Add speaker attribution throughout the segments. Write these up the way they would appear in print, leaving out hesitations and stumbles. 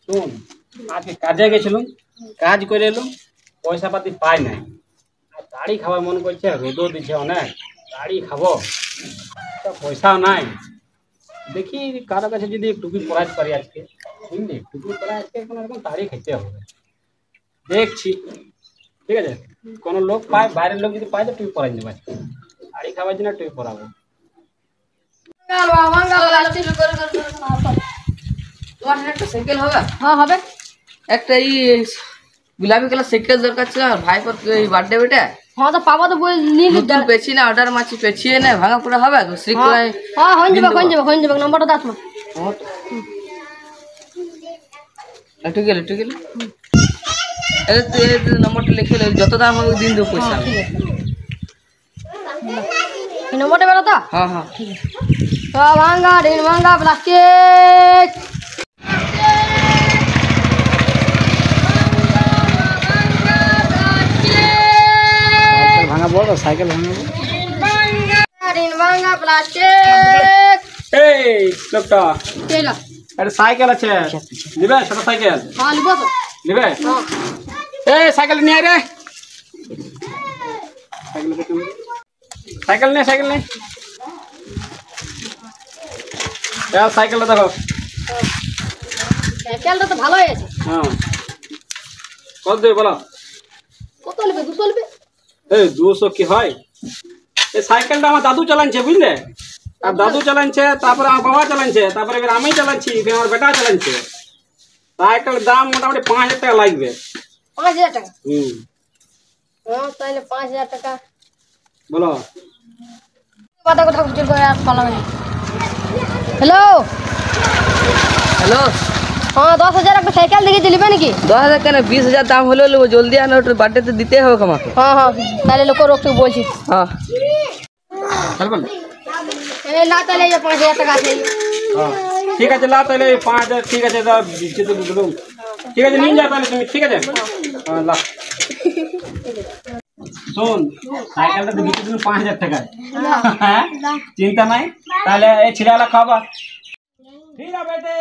Speaker 1: শুন, আজকে কাজে গেছিলাম, কাজ করে এলাম, পয়সা পাতি পাই নাই। আর তাড়ি খাওয়ার মন করছে, রোদও দিচ্ছে অনেক, তাড়ি খাবো, তো পয়সাও নাই। দেখি কারো কাছে যদি টুপি পরাতে পারি আজকে, বুঝলি, টুপি পরা আজকে কোনো রকম তাড়ি খেতে হবে। দেখছি, ঠিক আছে, কোনো লোক পায়, বাইরের লোক যদি পায় তো টুপি পরাই দেবো আজকে। তাড়ি খাওয়ার জন্য টুপি পরাবো।
Speaker 2: তোমার একটা সাইকেল হবে? হ্যাঁ হবে। একটা এই গোলাপি কালার সাইকেল দরকার ছিল ভাইপোর এই বার্থডে বেটে। হ্যাঁ তো পাবো তো নিয়ে নতুন পেছি না, অর্ডার মাছি পেছিয়ে না, ভাঙা পুরো হবে দুসরি করে। হ্যাঁ হয়ে যাবে নম্বরটা দাও তোমার। একটু গেলে তুই নম্বরটা লিখে নে, যত দাম হবে দিন দেবো পয়সা। ঠিক আছে, এই নম্বরটা বেরো তো? হ্যাঁ হ্যাঁ ঠিক আছে। তো ভাঙা ঋণ ভাঙা প্লাস্টিক
Speaker 1: ভাঙাবো তো, সাইকেল ভাঙাবো।
Speaker 2: ঋণ ভাঙা প্লাস্টিক।
Speaker 1: এই লোকটা, একটা সাইকেল আছে, নিবে? ছোট সাইকেল?
Speaker 2: হ্যাঁ নিবো তো।
Speaker 1: নিবে? এই সাইকেল নিয়ে আয় রে। সাইকেল নে, সাইকেল নে। সাইকেলটা দেখো।
Speaker 2: সাইকেলটা তো ভালোই আছে।
Speaker 1: হ্যাঁ, কত দেবে বলো?
Speaker 2: কত নেবে? 200 নেবে।
Speaker 1: এই 200 কি হয়? এই সাইকেলটা আমার দাদু চালাচ্ছে, বুঝলে? আর দাদু চালাচ্ছে, তারপরে আমার বাবা চালাচ্ছে, তারপরে এবার আমি চালাচ্ছি, ফের আমার বেটা চালাচ্ছে। সাইকেলের দাম মোটামুটি 5000 টাকা লাগবে।
Speaker 2: 5000 টাকা? হ্যাঁ তাহলে 5000 টাকা
Speaker 1: বলো।
Speaker 2: কথা কথা বুঝে করে আর পালাবে না। হ্যালো হ্যালো, হ্যাঁ 10,000 একটা সাইকেল দেখে দিলিবে নাকি? 10,000 কেন, 20,000 দাম হলেও নেবো, জলদি আনো, ওটা বার্থডেতে দিতে হবে আমাকে। হ্যাঁ হ্যাঁ তাহলে লোক রোকতে বলছি। হ্যাঁ এই না তাহলে 5000 টাকা আছে।
Speaker 1: হ্যাঁ ঠিক আছে, লা তাহলে 5000। ঠিক আছে, দিচ্ছি তো দিলাম। ঠিক আছে, নিয়ে যাও তাহলে তুমি। ঠিক আছে, হ্যাঁ লা। শোন, সাইকেলটা তো বিক্রি দিলাম 5000 টাকায়। হ্যাঁ চিন্তা নাই, তাহলে এই ছিড়ালা খাবা। ঠিক আছে বেটে।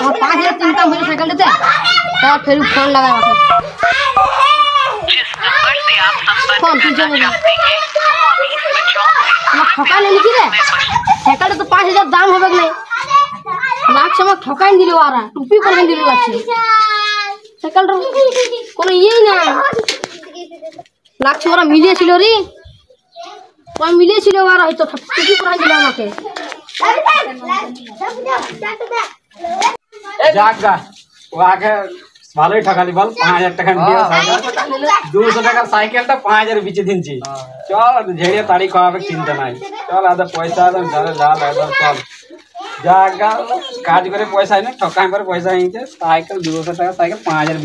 Speaker 2: और 5000 चिंता मुझे साइकिल देते तो फिर फोन लगा
Speaker 3: जिस नंबर से आप संपर्क
Speaker 2: फोन
Speaker 3: करना चाहते हैं वो अभी स्विच ऑफ है।
Speaker 2: ठका नहीं लिखी रे साइकिल तो 5000 दाम होबे नहीं लाख समय ठकाई दिले वारा टुपी कर दिले আছে সাইকেল কোন ইয়েই না লাখ ছোরা মিলিয়েছিল রে কোন মিলিয়েছিল ওরা হয়তো টুপি করে দিল আমাকে
Speaker 1: জাগা ও আগে ভালোই ঠকালি বল। 5000 টাকা দিয়ে সাইকেল, 200 টাকার সাইকেলটা 5000 বেচে দিনছি। চল ঝেড়ে তাড়ি খাওয়াবে, চিন্তা নাই। চল আদা পয়সা আদম ধরে লাল একদম চল জাগা কাজ করে পয়সা না ঠকাই করে পয়সা নিতে। সাইকেল 200 টাকা সাইকেল 5000